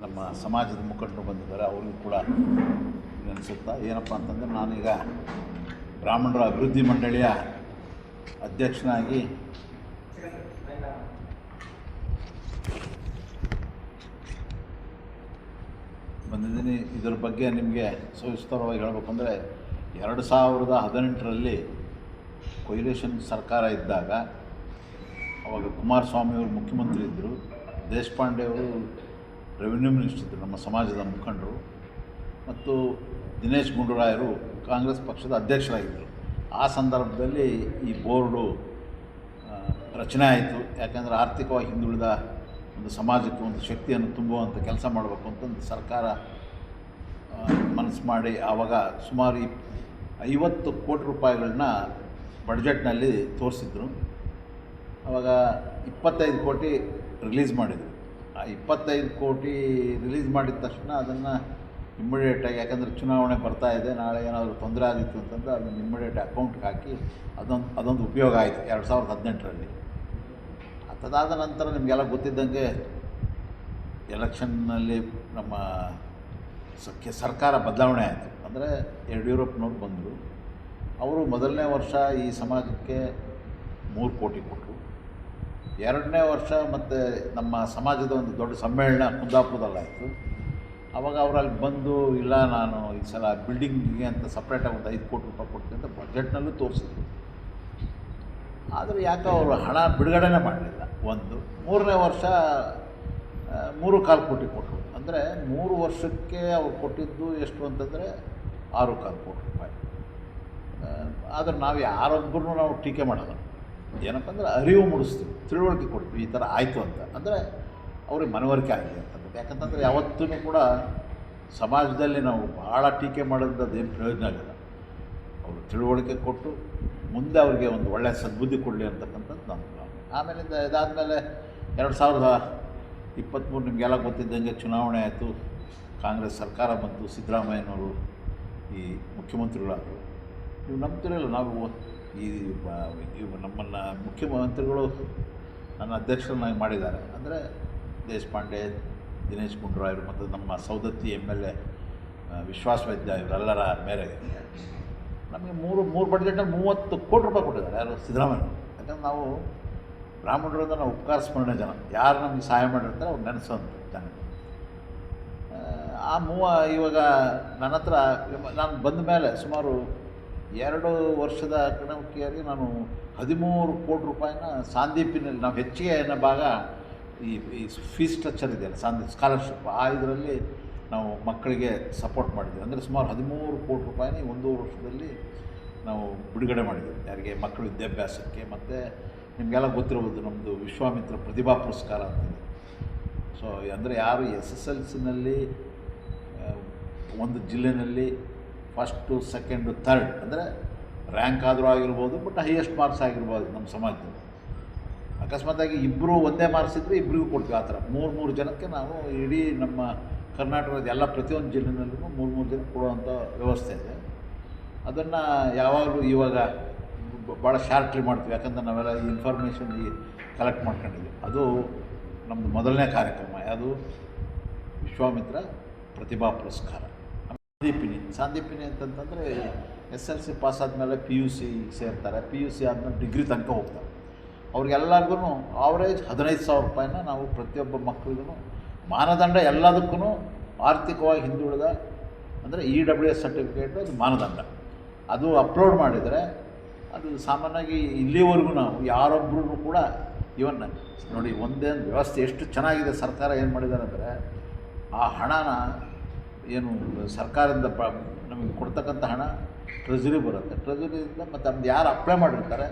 ನಮ್ಮ ಸಮಾಜದ ಮುಖಂಡರು ಬಂದಿದ್ದಾರೆ, ಅವ್ರಿಗೂ ಕೂಡ ಅನಿಸುತ್ತಾ ಏನಪ್ಪ ಅಂತಂದರೆ, ನಾನೀಗ ಬ್ರಾಹ್ಮಣರ ಅಭಿವೃದ್ಧಿ ಮಂಡಳಿಯ ಅಧ್ಯಕ್ಷನಾಗಿ ಬಂದಿದ್ದೀನಿ. ಇದರ ಬಗ್ಗೆ ನಿಮಗೆ ಸವಿಸ್ತರವಾಗಿ ಹೇಳಬೇಕಂದ್ರೆ, 2018ರಲ್ಲಿ ಕೊಯ್ಲೇಷನ್ ಸರ್ಕಾರ ಇದ್ದಾಗ ಅವಾಗ ಕುಮಾರಸ್ವಾಮಿಯವರು ಮುಖ್ಯಮಂತ್ರಿ ಇದ್ದರು, ದೇಶಪಾಂಡೆ ಅವರು ರೆವಿನ್ಯೂ ಮಿನಿಸ್ಟರ್ ಇದ್ದರು, ನಮ್ಮ ಸಮಾಜದ ಮುಖಂಡರು, ಮತ್ತು ದಿನೇಶ್ ಗುಂಡೂರಾಯರು ಕಾಂಗ್ರೆಸ್ ಪಕ್ಷದ ಅಧ್ಯಕ್ಷರಾಗಿದ್ದರು. ಆ ಸಂದರ್ಭದಲ್ಲಿ ಈ ಬೋರ್ಡು ರಚನೆ ಆಯಿತು. ಯಾಕೆಂದರೆ ಆರ್ಥಿಕವಾಗಿ ಹಿಂದುಳಿದ ಒಂದು ಸಮಾಜಕ್ಕೆ ಒಂದು ಶಕ್ತಿಯನ್ನು ತುಂಬುವಂಥ ಕೆಲಸ ಮಾಡಬೇಕು ಅಂತಂದು ಸರ್ಕಾರ ಮನಸ್ಸು ಮಾಡಿ ಆವಾಗ ಸುಮಾರು 50 ಕೋಟಿ ರೂಪಾಯಿಗಳನ್ನ ಬಡ್ಜೆಟ್ನಲ್ಲಿ ತೋರಿಸಿದ್ರು. ಆವಾಗ 25 ಕೋಟಿ ರಿಲೀಸ್ ಮಾಡಿದರು. ಆ 25 ಕೋಟಿ ರಿಲೀಸ್ ಮಾಡಿದ ತಕ್ಷಣ ಅದನ್ನು ಇಮ್ಮಿಡಿಯೇಟಾಗಿ, ಯಾಕಂದರೆ ಚುನಾವಣೆ ಬರ್ತಾ ಇದೆ, ನಾಳೆ ಏನಾದರೂ ತೊಂದರೆ ಆಗಿತ್ತು ಅಂತಂದು ಅದನ್ನು ಇಮ್ಮಿಡಿಯೇಟ್ ಅಕೌಂಟ್ಗೆ ಹಾಕಿ ಅದೊಂದು ಉಪಯೋಗ ಆಯಿತು 2018ರಲ್ಲಿ. ಅದಾದ ನಂತರ ನಿಮಗೆಲ್ಲ ಗೊತ್ತಿದ್ದಂಗೆ ಎಲೆಕ್ಷನ್ನಲ್ಲಿ ನಮ್ಮ ಸರ್ಕಾರ ಬದಲಾವಣೆ ಆಯಿತು. ಅಂದರೆ ಯಡಿಯೂರಪ್ಪನವ್ರು ಬಂದರು. ಅವರು ಮೊದಲನೇ ವರ್ಷ ಈ ಸಮಾಜಕ್ಕೆ 3 ಕೋಟಿ ಕೊಟ್ಟರು. 2ನೇ ವರ್ಷ ಮತ್ತು ನಮ್ಮ ಸಮಾಜದ ಒಂದು ದೊಡ್ಡ ಸಮ್ಮೇಳನ ಕುಂದಾಪುರದಲ್ಲಾಯಿತು. ಆವಾಗ ಅವರಲ್ಲಿ ಬಂದು, ಇಲ್ಲ ನಾನು ಈ ಸಲ ಬಿಲ್ಡಿಂಗಿಗೆ ಅಂತ ಸಪ್ರೇಟಾಗಿ ಒಂದು 5 ಕೋಟಿ ರೂಪಾಯಿ ಕೊಡ್ತೀನಿ ಅಂತ ಬಜೆಟ್ನಲ್ಲೂ ತೋರಿಸಿದ್ರು. ಆದರೆ ಯಾಕೆ ಅವರು ಹಣ ಬಿಡುಗಡೆನೇ ಮಾಡಲಿಲ್ಲ. 3ನೇ ವರ್ಷ 3.25 ಕೋಟಿ ಕೊಟ್ಟರು. ಅಂದರೆ 3 ವರ್ಷಕ್ಕೆ ಅವ್ರು ಕೊಟ್ಟಿದ್ದು ಎಷ್ಟು ಅಂತಂದರೆ 6.25 ಕೋಟಿ ರೂಪಾಯಿ. ಆದರೆ ನಾವು ಯಾರೊಬ್ಬರೂ ನಾವು ಟೀಕೆ ಮಾಡೋಲ್ಲ. ಏನಪ್ಪ ಅಂದರೆ ಅರಿವು ಮೂಡಿಸ್ತೀವಿ, ತಿಳುವಳಿಕೆ ಕೊಡ್ತೀವಿ, ಈ ಥರ ಆಯಿತು ಅಂತ. ಅಂದರೆ ಅವ್ರಿಗೆ ಮನವರಿಕೆ ಆಗಲಿ ಅಂತ. ಯಾಕಂತಂದರೆ ಯಾವತ್ತೂ ಕೂಡ ಸಮಾಜದಲ್ಲಿ ನಾವು ಭಾಳ ಟೀಕೆ ಮಾಡೋದ್ರದ್ದು ಏನು ಪ್ರಯೋಜನ ಆಗಿಲ್ಲ. ಅವರು ತಿಳುವಳಿಕೆ ಕೊಟ್ಟು ಮುಂದೆ ಅವರಿಗೆ ಒಂದು ಒಳ್ಳೆಯ ಸದ್ಬುದ್ಧಿ ಕೊಡಲಿ ಅಂತಕ್ಕಂಥದ್ದು ನಮ್ಮ ಭಾವನೆ. ಆಮೇಲಿಂದ ಇದಾದಮೇಲೆ 2023 ನಿಮಗೆಲ್ಲ ಗೊತ್ತಿದ್ದಂಗೆ ಚುನಾವಣೆ ಆಯಿತು, ಕಾಂಗ್ರೆಸ್ ಸರ್ಕಾರ ಬಂತು, ಸಿದ್ದರಾಮಯ್ಯನವರು ಈ ಮುಖ್ಯಮಂತ್ರಿಗಳಾದರು. ನೀವು ನಂಬ್ತಿರಲ್ಲ, ನಾವು ನಮ್ಮನ್ನು ಮುಖ್ಯಮಂತ್ರಿಗಳು ನನ್ನ ಅಧ್ಯಕ್ಷರನ್ನಾಗಿ ಮಾಡಿದ್ದಾರೆ. ಅಂದರೆ ದೇಶಪಾಂಡೆ, ದಿನೇಶ್ ಗುಂಡೂರಾಯರು ಮತ್ತು ನಮ್ಮ ಸೌದತ್ತಿ MLA ವಿಶ್ವಾಸವೈದ್ಯ ಇವರೆಲ್ಲರ ಮೇರೆಗೆ ನಮಗೆ ಮೂರು ಬಡ್ಜೆಟಲ್ಲಿ 30 ಕೋಟಿ ರೂಪಾಯಿ ಕೊಟ್ಟಿದ್ದಾರೆ. ಯಾರು? ಸಿದ್ದರಾಮಯ್ಯ. ಯಾಕಂದ್ರೆ ನಾವು ಬ್ರಾಹ್ಮಣರಿಂದ ನಾವು ಉಪಕಾರ ಸ್ಮರಣೆ ಜನ, ಯಾರು ನಮಗೆ ಸಹಾಯ ಮಾಡಿರ್ತಾರೆ ಅವ್ರು ನೆನೆಸೋಂಥ ಜನ. ಇವಾಗ ನನ್ನ ಹತ್ರ ನಾನು ಬಂದ ಮೇಲೆ ಸುಮಾರು 2 ವರ್ಷದ ಕಣಕಿಯಾಗಿ ನಾನು 13 ಕೋಟಿ ರೂಪಾಯಿನ ಸಾಂದೀಪಿನಲ್ಲಿ, ನಾವು ಹೆಚ್ಚಿಗೆ ಭಾಗ ಈ ಫೀಸ್ ಸ್ಟ್ರಕ್ಚರ್ ಇದೆಯಲ್ಲ, ಸ್ಕಾಲರ್ಶಿಪ್, ಇದರಲ್ಲಿ ನಾವು ಮಕ್ಕಳಿಗೆ ಸಪೋರ್ಟ್ ಮಾಡಿದ್ದೀವಿ. ಅಂದರೆ ಸುಮಾರು 13 ಕೋಟಿ ರೂಪಾಯಿನ 1 ವರ್ಷದಲ್ಲಿ ನಾವು ಬಿಡುಗಡೆ ಮಾಡಿದ್ದೀವಿ ಯಾರಿಗೆ? ಮಕ್ಕಳ ವಿದ್ಯಾಭ್ಯಾಸಕ್ಕೆ. ಮತ್ತು ನಿಮಗೆಲ್ಲ ಗೊತ್ತಿರ್ಬೋದು, ನಮ್ಮದು ವಿಶ್ವಾಮಿತ್ರ ಪ್ರತಿಭಾ ಪುರಸ್ಕಾರ ಅಂತಿದೆ. ಸೊ ಅಂದರೆ ಯಾರು SSLCನಲ್ಲಿ ಒಂದು ಜಿಲ್ಲೆಯಲ್ಲಿ ಫಸ್ಟು, ಸೆಕೆಂಡು, ಥರ್ಡ್ ಅಂದರೆ ರ್ಯಾಂಕ್ ಆದರೂ ಆಗಿರ್ಬೋದು, ಬಟ್ ಹೈಯೆಸ್ಟ್ ಮಾರ್ಕ್ಸ್ ಆಗಿರ್ಬೋದು ನಮ್ಮ ಸಮಾಜದಲ್ಲಿ. ಅಕಸ್ಮಾತಾಗಿ ಇಬ್ಬರು ಒಂದೇ ಮಾರ್ಕ್ಸ್ ಇದ್ದರೆ ಇಬ್ಬರಿಗೂ ಕೊಡ್ತೀವಿ. ಆ ಥರ 3 ಜನಕ್ಕೆ ನಾವು ಇಡೀ ನಮ್ಮ ಕರ್ನಾಟಕದ ಎಲ್ಲ ಪ್ರತಿಯೊಂದು ಜಿಲ್ಲೆನಲ್ಲೂ 3 ಜನಕ್ಕೆ ಕೊಡುವಂಥ ವ್ಯವಸ್ಥೆ ಇದೆ. ಅದನ್ನು ಯಾವಾಗಲೂ ಇವಾಗ ಭಾಳ ಶಾರ್ಟ್ಲಿ ಮಾಡ್ತೀವಿ. ಯಾಕಂದರೆ ನಾವೆಲ್ಲ ಈ ಇನ್ಫಾರ್ಮೇಷನ್ ಕಲೆಕ್ಟ್ ಮಾಡ್ಕೊಂಡಿದ್ದೀವಿ. ಅದು ನಮ್ಮದು ಮೊದಲನೇ ಕಾರ್ಯಕ್ರಮ. ಯಾವುದು? ವಿಶ್ವಾಮಿತ್ರ ಪ್ರತಿಭಾ ಪುರಸ್ಕಾರ. ಸಾಂದೀಪಿನಿ ಅಂತಂತಂದರೆ SLC ಪಾಸ್ ಆದಮೇಲೆ PUC ಸೇರ್ತಾರೆ. PUC ಆದಮೇಲೆ ಡಿಗ್ರಿ ತನಕ ಹೋಗ್ತಾರೆ. ಅವ್ರಿಗೆಲ್ಲರಿಗೂ ಆವ್ರೇಜ್ 15,000 ರೂಪಾಯಿನ ನಾವು ಪ್ರತಿಯೊಬ್ಬ ಮಕ್ಕಳಿಗೂ ಮಾನದಂಡ. ಎಲ್ಲದಕ್ಕೂ ಆರ್ಥಿಕವಾಗಿ ಹಿಂದುಳಿದ ಅಂದರೆ EWS ಸರ್ಟಿಫಿಕೇಟು ಅದು ಮಾನದಂಡ. ಅದು ಅಪ್ಲೋಡ್ ಮಾಡಿದರೆ ಅದು ಸಾಮಾನ್ಯವಾಗಿ ಇಲ್ಲಿವರೆಗೂ ನಾವು ಯಾರೊಬ್ಬರೂ ಕೂಡ ಇವನ್ನ ನೋಡಿ, ಒಂದೇ ವ್ಯವಸ್ಥೆ ಎಷ್ಟು ಚೆನ್ನಾಗಿದೆ. ಸರ್ಕಾರ ಏನು ಮಾಡಿದ್ದಾರೆ ಅಂದರೆ, ಆ ಹಣನ ಏನು ಸರ್ಕಾರದಿಂದ ನಮಗೆ ಕೊಡ್ತಕ್ಕಂಥ ಹಣ ಟ್ರೆಜರಿ ಬರುತ್ತೆ. ಟ್ರೆಜರಿಯಿಂದ ಮತ್ತು ಅದನ್ನು ಯಾರು ಅಪ್ಲೈ ಮಾಡಿರ್ತಾರೆ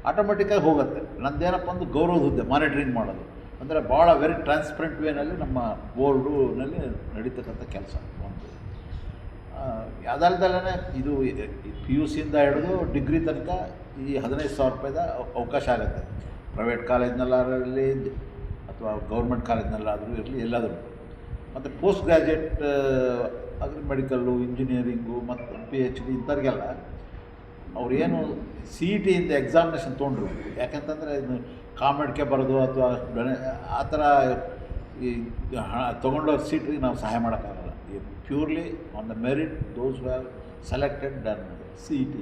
ಆಟೋಮೆಟಿಕ್ಕಾಗಿ ಹೋಗುತ್ತೆ. ನಂದೇನಪ್ಪ ಒಂದು ಗೌರವದ ಹುದ್ದೆ, ಮಾನಿಟ್ರಿಂಗ್ ಮಾಡೋದು. ಅಂದರೆ ಭಾಳ ವೆರಿ ಟ್ರಾನ್ಸ್ಪರೆಂಟ್ ವೇನಲ್ಲಿ ನಮ್ಮ ಬೋರ್ಡುನಲ್ಲಿ ನಡೀತಕ್ಕಂಥ ಕೆಲಸ. ಒಂದು ಅದಲ್ಲದಲ್ಲೇ ಇದು PUCಯಿಂದ ಹಿಡಿದು ಡಿಗ್ರಿ ತನಕ ಈ 15,000 ರೂಪಾಯಿದ ಅವಕಾಶ ಆಗುತ್ತೆ. ಪ್ರೈವೇಟ್ ಕಾಲೇಜ್ನಲ್ಲಾಗಲಿ ಅಥವಾ ಗೌರ್ಮೆಂಟ್ ಕಾಲೇಜ್ನಲ್ಲಾದರೂ ಇರಲಿ, ಎಲ್ಲಾದರೂ. ಮತ್ತು ಪೋಸ್ಟ್ ಗ್ರ್ಯಾಜುಯೇಟ್ ಮೆಡಿಕಲ್ಲು, ಇಂಜಿನಿಯರಿಂಗು ಮತ್ತು PhD ಇಂಥವ್ರಿಗೆಲ್ಲ ಅವ್ರೇನು CETಯಿಂದ ಎಕ್ಸಾಮಿನೇಷನ್ ತೊಗೊಂಡ್ರು. ಯಾಕೆಂತಂದರೆ ಇದು ಕಾಮೆಡ್ಗೆ ಬರೋದು ಅಥವಾ ಆ ಥರ ಈ ತೊಗೊಂಡವ್ರ ಸೀಟ್ರಿಗೆ ನಾವು ಸಹಾಯ ಮಾಡೋಕ್ಕಾಗಲ್ಲ. ಈ purely on the merit those have selected done CET.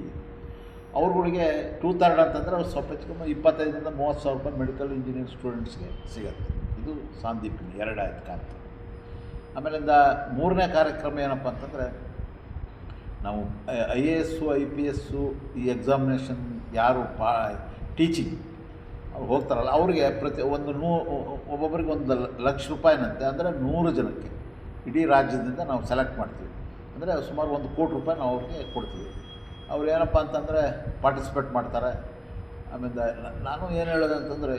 ಅವ್ರುಗಳಿಗೆ 2/3 ಅಂತಂದರೆ ಅವ್ರು ಸ್ವಲ್ಪ ಹೆಚ್ಚು 25,000 to 30,000 ರೂಪಾಯಿ ಮೆಡಿಕಲ್ ಇಂಜಿನಿಯರಿಂಗ್ ಸ್ಟೂಡೆಂಟ್ಸ್ಗೆ ಸಿಗುತ್ತೆ. ಇದು ಸಾಂದೀಪಿನಿ 2 ಆಯ್ತು ಕಾರ್ಯಕ್ರಮ. ಆಮೇಲಿಂದ 3ನೇ ಕಾರ್ಯಕ್ರಮ ಏನಪ್ಪ ಅಂತಂದರೆ, ನಾವು IAS IPS ಈ ಎಕ್ಸಾಮಿನೇಷನ್ ಯಾರು ಟೀಚಿಂಗ್ ಅವ್ರು ಹೋಗ್ತಾರಲ್ಲ, ಅವ್ರಿಗೆ ಒಬ್ಬೊಬ್ಬರಿಗೆ 1,00,000 ರೂಪಾಯಿನಂತೆ, ಅಂದರೆ 100 ಜನಕ್ಕೆ ಇಡೀ ರಾಜ್ಯದಿಂದ ನಾವು ಸೆಲೆಕ್ಟ್ ಮಾಡ್ತೀವಿ. ಅಂದರೆ ಸುಮಾರು 1 ಕೋಟಿ ರೂಪಾಯಿ ನಾವು ಅವ್ರಿಗೆ ಕೊಡ್ತೀವಿ. ಅವ್ರು ಏನಪ್ಪ ಅಂತಂದರೆ ಪಾರ್ಟಿಸಿಪೇಟ್ ಮಾಡ್ತಾರೆ. ಆಮೇಲೆ ನಾನು ಏನು ಹೇಳೋದು ಅಂತಂದರೆ,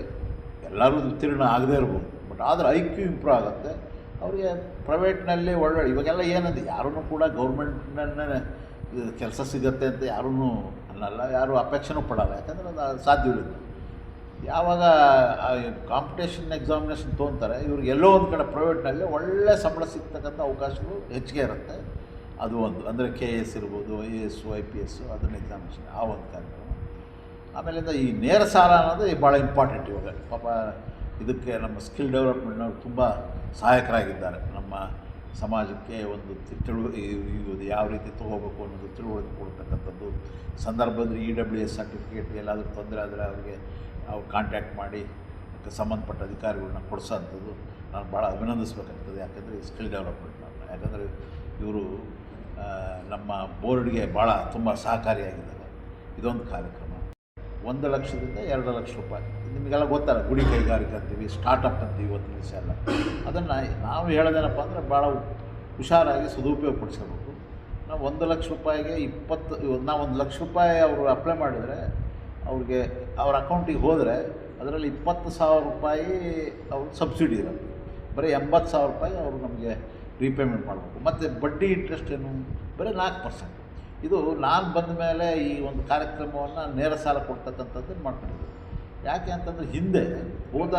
ಎಲ್ಲರೂ ಉತ್ತೀರ್ಣ ಆಗದೇ ಇರ್ಬೋದು, ಬಟ್ ಆದರೆ IQ ಇಂಪ್ರೂವ್ ಆಗುತ್ತೆ. ಅವರಿಗೆ ಪ್ರೈವೇಟ್ನಲ್ಲಿ ಒಳ್ಳೆ ಇವಾಗೆಲ್ಲ ಏನಂದ್ರೆ ಯಾರೂ ಕೂಡ ಗೌರ್ಮೆಂಟ್ನಲ್ಲೇ ಕೆಲಸ ಸಿಗುತ್ತೆ ಅಂತ ಯಾರೂ ಅನ್ನಲ್ಲ, ಯಾರೂ ಅಪೇಕ್ಷೆನೂ ಪಡಲ್ಲ. ಯಾಕಂದರೆ ಅದು ಸಾಧ್ಯವಿಲ್ಲ. ಯಾವಾಗ ಕಾಂಪಿಟೇಷನ್ ಎಕ್ಸಾಮಿನೇಷನ್ ತೊಗೊತಾರೆ, ಇವ್ರಿಗೆ ಎಲ್ಲೋ ಒಂದು ಕಡೆ ಪ್ರೈವೇಟ್ನಲ್ಲಿ ಒಳ್ಳೆ ಸಂಬಳ ಸಿಗ್ತಕ್ಕಂಥ ಅವಕಾಶಗಳು ಹೆಚ್ಚಿಗೆ ಇರುತ್ತೆ. ಅದು ಒಂದು ಅಂದರೆ KS ಇರ್ಬೋದು, IAS IPS ಅದನ್ನ ಎಕ್ಸಾಮಿನೇಷನ್ ಆ ಒಂದು ಕಾರ್ಯಕ್ರಮ. ಆಮೇಲಿಂದ ಈ ನೇರ ಸಾಲ ಅನ್ನೋದು ಭಾಳ ಇಂಪಾರ್ಟೆಂಟ್. ಇವಾಗ ಪಾಪ ಇದಕ್ಕೆ ನಮ್ಮ ಸ್ಕಿಲ್ ಡೆವಲಪ್ಮೆಂಟ್ನವ್ರು ತುಂಬ ಸಹಾಯಕರಾಗಿದ್ದಾರೆ. ನಮ್ಮ ಸಮಾಜಕ್ಕೆ ಒಂದು ಇದು ಯಾವ ರೀತಿ ತೊಗೋಬೇಕು ಅನ್ನೋದು ತಿಳುವಳಿಕೆ ಕೊಡ್ತಕ್ಕಂಥದ್ದು. ಸಂದರ್ಭದಲ್ಲಿ EWS ಸರ್ಟಿಫಿಕೇಟ್ ಎಲ್ಲಾದರೂ ತೊಂದರೆ ಆದರೆ ಅವರಿಗೆ ಅವ್ರು ಕಾಂಟ್ಯಾಕ್ಟ್ ಮಾಡಿ ಅದಕ್ಕೆ ಸಂಬಂಧಪಟ್ಟ ಅಧಿಕಾರಿಗಳನ್ನ ಕೊಡಿಸೋಂಥದ್ದು ನಾನು ಭಾಳ ಅಭಿನಂದಿಸಬೇಕಾಗ್ತದೆ. ಯಾಕಂದರೆ ಈ ಸ್ಕಿಲ್ ಡೆವಲಪ್ಮೆಂಟ್ನವ್ರನ್ನ, ಯಾಕಂದರೆ ಇವರು ನಮ್ಮ ಬೋರ್ಡ್ಗೆ ಭಾಳ ತುಂಬ ಸಹಕಾರಿಯಾಗಿದ್ದಾರೆ. ಇದೊಂದು ಕಾರ್ಯಕ್ರಮ 1 ಲಕ್ಷದಿಂದ 2 ಲಕ್ಷ ರೂಪಾಯಿ. ನಿಮಗೆಲ್ಲ ಗೊತ್ತಲ್ಲ, ಗುಡಿ ಕೈಗಾರಿಕೆ ಅಂತೀವಿ, ಸ್ಟಾರ್ಟಪ್ ಅಂತೀವಿ ಇವತ್ತು ದಿವಸ ಎಲ್ಲ. ಅದನ್ನು ನಾವು ಹೇಳೋದೇನಪ್ಪ ಅಂದರೆ ಭಾಳ ಹುಷಾರಾಗಿ ಸದುಪಯೋಗ ಪಡಿಸ್ಕೋಬೇಕು. ನಾವು 1 ಲಕ್ಷ ರೂಪಾಯಿಗೆ ನಾವು 1 ಲಕ್ಷ ರೂಪಾಯಿ ಅವರು ಅಪ್ಲೈ ಮಾಡಿದರೆ ಅವ್ರಿಗೆ ಅವ್ರ ಅಕೌಂಟಿಗೆ ಹೋದರೆ ಅದರಲ್ಲಿ 20,000 ರೂಪಾಯಿ ಅವ್ರು ಸಬ್ಸಿಡಿ ಇರುತ್ತೆ. ಬರೀ 80,000 ರೂಪಾಯಿ ಅವರು ನಮಗೆ ರೀಪೇಮೆಂಟ್ ಮಾಡಬೇಕು. ಮತ್ತು ಬಡ್ಡಿ ಇಂಟ್ರೆಸ್ಟ್ ಏನು ಬರೀ 4%. ಇದು ನಾನು ಬಂದ ಮೇಲೆ ಈ ಒಂದು ಕಾರ್ಯಕ್ರಮವನ್ನು ನೇರ ಸಾಲ ಕೊಡ್ತಕ್ಕಂಥದ್ದನ್ನು ಮಾಡ್ಕೊಂಡಿದ್ದೆ. ಯಾಕೆ ಅಂತಂದರೆ ಹಿಂದೆ ಹೋದ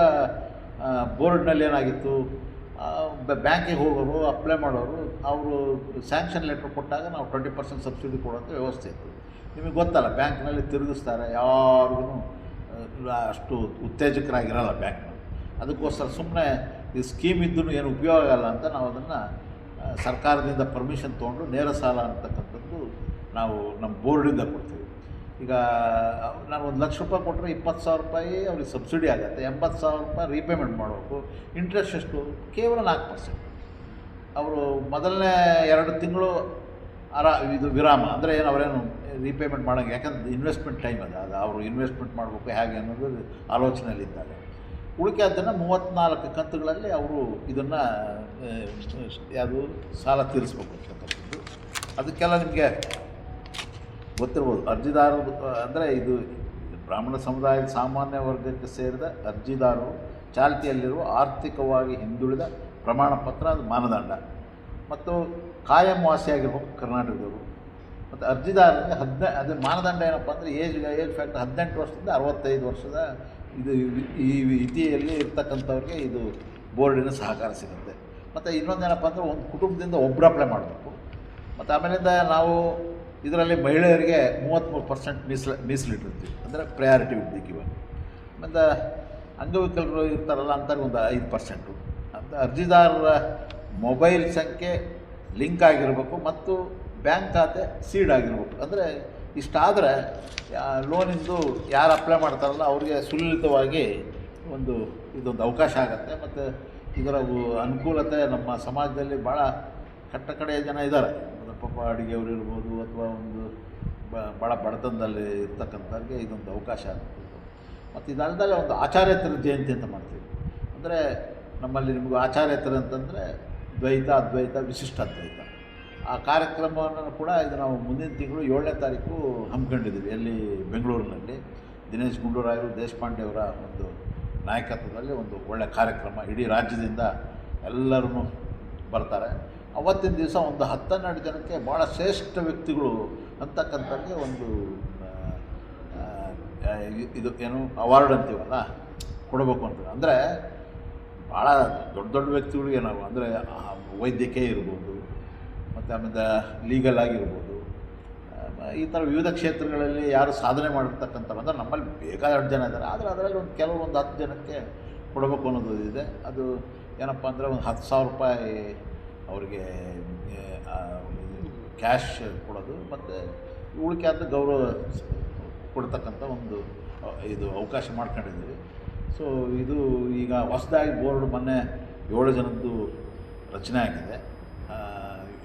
ಬೋರ್ಡ್ನಲ್ಲಿ ಏನಾಗಿತ್ತು, ಬ್ಯಾಂಕಿಗೆ ಹೋಗೋರು ಅಪ್ಲೈ ಮಾಡೋರು ಅವರು ಸ್ಯಾಂಕ್ಷನ್ ಲೆಟ್ರ್ ಕೊಟ್ಟಾಗ ನಾವು 20% ಸಬ್ಸಿಡಿ ಕೊಡೋಂಥ ವ್ಯವಸ್ಥೆ ಇತ್ತು. ನಿಮಗೆ ಗೊತ್ತಲ್ಲ, ಬ್ಯಾಂಕ್ನಲ್ಲಿ ತಿರುಗಿಸ್ತಾರೆ, ಯಾರಿಗೂ ಅಷ್ಟು ಉತ್ತೇಜಕರಾಗಿರಲ್ಲ ಬ್ಯಾಂಕ್ನಲ್ಲಿ. ಅದಕ್ಕೋಸ್ಕರ ಸುಮ್ಮನೆ ಈ ಸ್ಕೀಮ್ ಇದ್ದೂ ಏನು ಉಪಯೋಗ ಆಗಲ್ಲ ಅಂತ ನಾವು ಅದನ್ನು ಸರ್ಕಾರದಿಂದ ಪರ್ಮಿಷನ್ ತೊಗೊಂಡು ನೇರ ಸಾಲ ಅಂತಕ್ಕಂಥದ್ದು ನಾವು ನಮ್ಮ ಬೋರ್ಡಿಂದ ಕೊಡ್ತೀವಿ. ಈಗ ನಾನು 1 ಲಕ್ಷ ರೂಪಾಯಿ ಕೊಟ್ಟರೆ 20,000 ರೂಪಾಯಿ ಅವ್ರಿಗೆ ಸಬ್ಸಿಡಿ ಆಗುತ್ತೆ, 80,000 ರೂಪಾಯಿ ರೀಪೇಮೆಂಟ್ ಮಾಡಬೇಕು. ಇಂಟ್ರೆಸ್ಟ್ ಎಷ್ಟು? ಕೇವಲ 4%. ಅವರು ಮೊದಲನೇ 2 ತಿಂಗಳು ಇದು ವಿರಾಮ, ಅಂದರೆ ಏನು ಅವರೇನು ರೀಪೇಮೆಂಟ್ ಮಾಡೋಂಗೆ, ಯಾಕಂದ್ರೆ ಇನ್ವೆಸ್ಟ್ಮೆಂಟ್ ಟೈಮ್ ಅದು ಅವರು ಇನ್ವೆಸ್ಟ್ಮೆಂಟ್ ಮಾಡಬೇಕು ಹೇಗೆ ಅನ್ನೋದು ಆಲೋಚನೆಯಲ್ಲಿದ್ದಾಗ. ಉಳಿಕೆ ಅದನ್ನು 34 ಕಂತುಗಳಲ್ಲಿ ಅವರು ಇದನ್ನು ಯಾವುದು ಸಾಲ ತೀರಿಸ್ಬೇಕು ಅಂತಕ್ಕಂಥದ್ದು. ಅದಕ್ಕೆಲ್ಲ ನಿಮಗೆ ಗೊತ್ತಿರ್ಬೋದು. ಅರ್ಜಿದಾರರು ಅಂದರೆ ಇದು ಬ್ರಾಹ್ಮಣ ಸಮುದಾಯದ ಸಾಮಾನ್ಯ ವರ್ಗಕ್ಕೆ ಸೇರಿದ ಅರ್ಜಿದಾರರು ಚಾಲ್ತಿಯಲ್ಲಿರುವ ಆರ್ಥಿಕವಾಗಿ ಹಿಂದುಳಿದ ಪ್ರಮಾಣ ಪತ್ರ, ಅದು ಮಾನದಂಡ. ಮತ್ತು ಕಾಯಂ ವಾಸಿಯಾಗಿರ್ಬೇಕು ಕರ್ನಾಟಕದವರು. ಮತ್ತು ಅರ್ಜಿದಾರರಿಗೆ ಅದು ಮಾನದಂಡ ಏನಪ್ಪ ಅಂದರೆ ಏಜ್ ಫ್ಯಾಕ್ಟರ್ 18 ವರ್ಷದಿಂದ 65 ವರ್ಷದ ಇದು ಈ ಇತಿಯಲ್ಲಿ ಇರ್ತಕ್ಕಂಥವ್ರಿಗೆ ಇದು ಬೋರ್ಡಿನ ಸಹಕಾರ ಸಿಗುತ್ತೆ. ಮತ್ತು ಇನ್ನೊಂದೇನಪ್ಪ ಅಂದರೆ ಒಂದು ಕುಟುಂಬದಿಂದ ಒಬ್ಬರು ಅಪ್ಲೈ ಮಾಡಬೇಕು. ಮತ್ತು ಆಮೇಲಿಂದ ನಾವು ಇದರಲ್ಲಿ ಮಹಿಳೆಯರಿಗೆ 33% ಮೀಸಲಿಟ್ಟಿರ್ತೀವಿ, ಅಂದರೆ ಪ್ರಯಾರಿಟಿ ಇಡ್ಬೇಕು ಇವಾಗ. ಮತ್ತು ಅಂಗವಿಕಲರು ಇರ್ತಾರಲ್ಲ ಅಂಥವ್ರಿಗೆ ಒಂದು 5%. ಅಂತ ಅರ್ಜಿದಾರರ ಮೊಬೈಲ್ ಸಂಖ್ಯೆ ಲಿಂಕ್ ಆಗಿರಬೇಕು ಮತ್ತು ಬ್ಯಾಂಕ್ ಖಾತೆ ಸೀಡ್ ಆಗಿರ್ಬೇಕು. ಅಂದರೆ ಇಷ್ಟಾದರೆ ಲೋನಿಂದು ಯಾರು ಅಪ್ಲೈ ಮಾಡ್ತಾರಲ್ಲ ಅವ್ರಿಗೆ ಸುಲಲಿತವಾಗಿ ಇದೊಂದು ಅವಕಾಶ ಆಗುತ್ತೆ. ಮತ್ತು ಇದರ ಅನುಕೂಲತೆ ನಮ್ಮ ಸಮಾಜದಲ್ಲಿ ಭಾಳ ಕಡೆಯ ಜನ ಇದ್ದಾರೆ. ಪಾಪ ಅಡುಗೆಯವರು ಇರ್ಬೋದು, ಅಥವಾ ಒಂದು ಭಾಳ ಬಡತನದಲ್ಲಿ ಇರ್ತಕ್ಕಂಥವ್ರಿಗೆ ಇದೊಂದು ಅವಕಾಶ ಆಗುತ್ತೆ. ಮತ್ತು ಇದಲ್ಲದೆ ಒಂದು ಆಚಾರ್ಯೇತರ ಜಯಂತಿ ಅಂತ ಮಾಡ್ತೀವಿ. ಅಂದರೆ ನಮ್ಮಲ್ಲಿ ನಿಮಗೂ ಆಚಾರ್ಯೇತರ ಅಂತಂದರೆ ದ್ವೈತ, ಅದ್ವೈತ, ವಿಶಿಷ್ಟ ಅದ್ವೈತ. ಆ ಕಾರ್ಯಕ್ರಮವನ್ನು ಕೂಡ ಇದು ನಾವು ಮುಂದಿನ ತಿಂಗಳು 7ನೇ ತಾರೀಕು ಹಮ್ಮಿಕೊಂಡಿದ್ದೀವಿ. ಎಲ್ಲಿ ಬೆಂಗಳೂರಿನಲ್ಲಿ ದಿನೇಶ್ ಗುಂಡೂರಾಯರು, ದೇಶಪಾಂಡೆಯವರ ಒಂದು ನಾಯಕತ್ವದಲ್ಲಿ ಒಂದು ಒಳ್ಳೆಯ ಕಾರ್ಯಕ್ರಮ. ಇಡೀ ರಾಜ್ಯದಿಂದ ಎಲ್ಲರೂ ಬರ್ತಾರೆ. ಅವತ್ತಿನ ದಿವಸ ಒಂದು 10-12 ಜನಕ್ಕೆ ಭಾಳ ಶ್ರೇಷ್ಠ ವ್ಯಕ್ತಿಗಳು ಅಂತಕ್ಕಂಥವ್ರಿಗೆ ಒಂದು ಇದು ಏನು ಅವಾರ್ಡ್ ಅಂತೀವಲ್ಲ ಕೊಡಬೇಕು ಅಂತ. ಅಂದರೆ ಭಾಳ ದೊಡ್ಡ ವ್ಯಕ್ತಿಗಳಿಗೆ ನಾವು ಅಂದರೆ ವೈದ್ಯಕೀಯ ಇರ್ಬೋದು, ಮತ್ತು ಆಮೇಲೆ ಲೀಗಲ್ ಆಗಿರ್ಬೋದು, ಈ ಥರ ವಿವಿಧ ಕ್ಷೇತ್ರಗಳಲ್ಲಿ ಯಾರು ಸಾಧನೆ ಮಾಡಿರ್ತಕ್ಕಂಥವ್ರು ಅಂದರೆ ನಮ್ಮಲ್ಲಿ ಬೇಕಾದಷ್ಟು ಜನ ಇದ್ದಾರೆ. ಆದರೆ ಅದರಲ್ಲಿ ಒಂದು 10 ಜನಕ್ಕೆ ಕೊಡಬೇಕು ಅನ್ನೋದು ಇದೆ. ಅದು ಏನಪ್ಪ ಅಂದರೆ ಒಂದು 10,000 ರೂಪಾಯಿ ಅವರಿಗೆ ಕ್ಯಾಶ್ ಕೊಡೋದು ಮತ್ತು ಉಳಿಕೆ ಅಂತ ಗೌರವ ಕೊಡ್ತಕ್ಕಂಥ ಒಂದು ಇದು ಅವಕಾಶ ಮಾಡ್ಕೊಂಡಿದ್ದೀವಿ. ಸೊ ಇದು ಈಗ ಹೊಸದಾಗಿ ಬೋರ್ಡ್ ಮೊನ್ನೆ 7 ಜನದ್ದು ರಚನೆ ಆಗಿದೆ.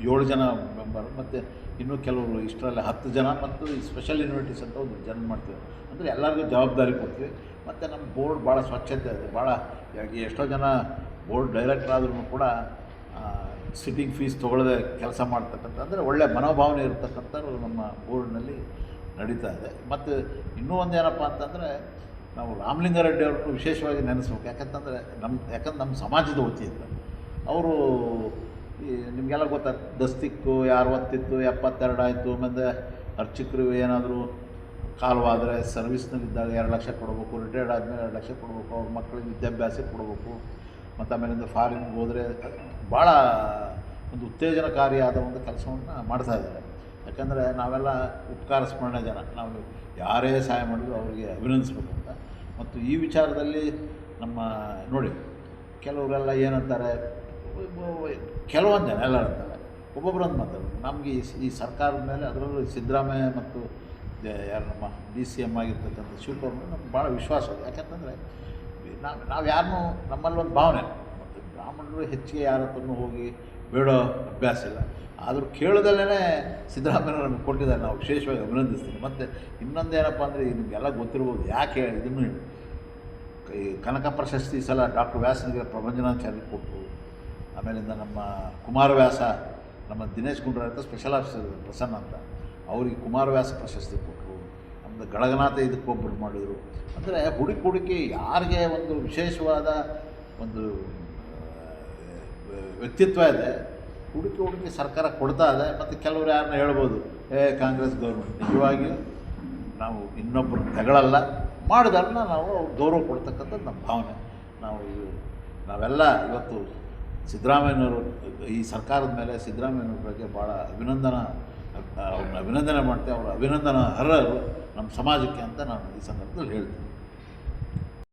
7 ಜನ ಮೆಂಬರ್ ಮತ್ತು ಇನ್ನೂ ಕೆಲವರು ಇಷ್ಟರಲ್ಲಿ 10 ಜನ ಮತ್ತು ಈ ಸ್ಪೆಷಲ್ ಇನ್ವಿಟೇಸ್ ಅಂತ ಒಂದು ಜನ ಮಾಡ್ತೀವಿ. ಅಂದರೆ ಎಲ್ಲರಿಗೂ ಜವಾಬ್ದಾರಿ ಕೊಡ್ತೀವಿ. ಮತ್ತು ನಮ್ಮ ಬೋರ್ಡ್ ಭಾಳ ಸ್ವಚ್ಛತೆ ಇದೆ. ಭಾಳ ಎಷ್ಟೋ ಜನ ಬೋರ್ಡ್ ಡೈರೆಕ್ಟರ್ ಆದ್ರೂ ಕೂಡ ಸಿಟ್ಟಿಂಗ್ ಫೀಸ್ ತೊಗೊಳ್ಳದೆ ಕೆಲಸ ಮಾಡ್ತಕ್ಕಂಥ, ಅಂದರೆ ಒಳ್ಳೆಯ ಮನೋಭಾವನೆ ಇರತಕ್ಕಂಥವ್ರು ನಮ್ಮ ಬೋರ್ಡ್ನಲ್ಲಿ ನಡೀತಾ ಇದೆ. ಮತ್ತು ಇನ್ನೂ ಒಂದು ಏನಪ್ಪ ಅಂತಂದರೆ, ನಾವು ರಾಮಲಿಂಗಾರೆಡ್ಡಿ ಅವ್ರನ್ನು ವಿಶೇಷವಾಗಿ ನೆನೆಸ್ಬೇಕು. ಯಾಕಂತಂದರೆ ನಮ್ಮ ಸಮಾಜದ ವತಿಯಿಂದ ಅವರು ಈ ನಿಮಗೆಲ್ಲ ಗೊತ್ತಾ, ದಸ್ತಿಕ್ಕು 60 72 ಆಯಿತು. ಆಮೇಲೆ ಅರ್ಚಕರು ಏನಾದರೂ ಕಾಲವಾದರೆ ಸರ್ವಿಸ್ನಲ್ಲಿದ್ದಾಗ 2 ಲಕ್ಷ ಕೊಡಬೇಕು, ರಿಟೈರ್ಡ್ ಆದಮೇಲೆ 2 ಲಕ್ಷ ಕೊಡಬೇಕು, ಅವ್ರ ಮಕ್ಕಳಿಗೆ ವಿದ್ಯಾಭ್ಯಾಸಕ್ಕೆ ಕೊಡಬೇಕು. ಮತ್ತು ಆಮೇಲಿಂದ ಫಾರಿನ್ಗೆ ಹೋದರೆ ಭಾಳ ಒಂದು ಉತ್ತೇಜನಕಾರಿಯಾದ ಒಂದು ಕೆಲಸವನ್ನು ಮಾಡ್ತಾಯಿದ್ದಾರೆ. ಯಾಕಂದರೆ ನಾವೆಲ್ಲ ಉಪಕಾರ ಸ್ಮರಣೆ ಜನ, ನಾವು ಯಾರೇ ಸಹಾಯ ಮಾಡಿದ್ರು ಅವರಿಗೆ ಅಭಿನಂದಿಸ್ಬೇಕು ಅಂತ. ಮತ್ತು ಈ ವಿಚಾರದಲ್ಲಿ ನಮ್ಮ ನೋಡಿ, ಕೆಲವರೆಲ್ಲ ಏನಂತಾರೆ, ಕೆಲವೊಂದು ಜನ ಎಲ್ಲರೂ ಅಂತಾರೆ, ಒಬ್ಬೊಬ್ಬರು ಒಂದು ಮಾತಾಡೋದು. ನಮಗೆ ಈ ಸರ್ಕಾರದ ಮೇಲೆ, ಅದರಲ್ಲೂ ಸಿದ್ದರಾಮಯ್ಯ ಮತ್ತು ಯಾರು ನಮ್ಮ DCM ಆಗಿರ್ತಕ್ಕಂಥ ಶಿವಕುಮಾರ್ ನಮ್ಗೆ ಭಾಳ ವಿಶ್ವಾಸ ಇದೆ. ಯಾಕಂತಂದರೆ ನಾವು ಯಾರನ್ನೂ, ನಮ್ಮಲ್ಲೊಂದು ಭಾವನೆ, ಮತ್ತು ಬ್ರಾಹ್ಮಣರು ಹೆಚ್ಚಿಗೆ ಯಾರ ಹತ್ರನೂ ಹೋಗಿ ಬೇಡೋ ಅಭ್ಯಾಸ ಇಲ್ಲ. ಆದರೂ ಕೇಳೋದಲ್ಲೇ ಸಿದ್ದರಾಮಯ್ಯ ನಮಗೆ ಕೊಟ್ಟಿದ್ದಾರೆ, ನಾವು ವಿಶೇಷವಾಗಿ ಅಭಿನಂದಿಸ್ತೀನಿ. ಮತ್ತು ಇನ್ನೊಂದು ಏನಪ್ಪ ಅಂದರೆ, ನಿಮಗೆಲ್ಲ ಗೊತ್ತಿರ್ಬೋದು, ಯಾಕೆ ಇದನ್ನು ಈ ಕನಕ ಪ್ರಶಸ್ತಿ ಸಲ ಡಾಕ್ಟರ್ ವ್ಯಾಸನಿಗೆ ಪ್ರಭಂಜನಾಚಾರ್ಯ ಕೊಟ್ಟರು. ಆಮೇಲಿಂದ ನಮ್ಮ ಕುಮಾರವ್ಯಾಸ, ನಮ್ಮ ದಿನೇಶ್ ಗುಂಡ್ರಾವ್ ಅಂತ ಸ್ಪೆಷಲ್ ಆಫೀಸರ್ ಪ್ರಸನ್ನ ಅಂತ, ಅವರಿಗೆ ಕುಮಾರವ್ಯಾಸ ಪ್ರಶಸ್ತಿ ಕೊಟ್ಟರು. ನಮ್ಮದು ಗಳಗನಾಥ ಇದಕ್ಕೊಬ್ಬರು ಮಾಡಿದರು. ಅಂದರೆ ಹುಡುಕಿ ಯಾರಿಗೆ ಒಂದು ವಿಶೇಷವಾದ ಒಂದು ವ್ಯಕ್ತಿತ್ವ ಇದೆ, ಹುಡುಕಿ ಸರ್ಕಾರ ಕೊಡ್ತಾ ಇದೆ. ಮತ್ತು ಕೆಲವರು ಯಾರನ್ನ ಹೇಳ್ಬೋದು, ಕಾಂಗ್ರೆಸ್ ಗೌರ್ಮೆಂಟ್. ನಿಜವಾಗಿಯೂ ನಾವು ಇನ್ನೊಬ್ಬರು ತೆಗಳಲ್ಲ, ಮಾಡಿದಾರನ್ನ ನಾವು ಗೌರವ ಕೊಡ್ತಕ್ಕಂಥದ್ದು ನಮ್ಮ ಭಾವನೆ. ನಾವೆಲ್ಲ ಇವತ್ತು ಸಿದ್ದರಾಮಯ್ಯನವರು, ಈ ಸರ್ಕಾರದ ಮೇಲೆ ಸಿದ್ದರಾಮಯ್ಯನವ್ರ ಬಗ್ಗೆ ಭಾಳ ಅವ್ರನ್ನ ಅಭಿನಂದನೆ ಮಾಡ್ತೇವೆ. ಅವರ ಅಭಿನಂದನಾ ಅರ್ಹರು ನಮ್ಮ ಸಮಾಜಕ್ಕೆ ಅಂತ ನಾನು ಈ ಸಂದರ್ಭದಲ್ಲಿ ಹೇಳ್ತೀನಿ.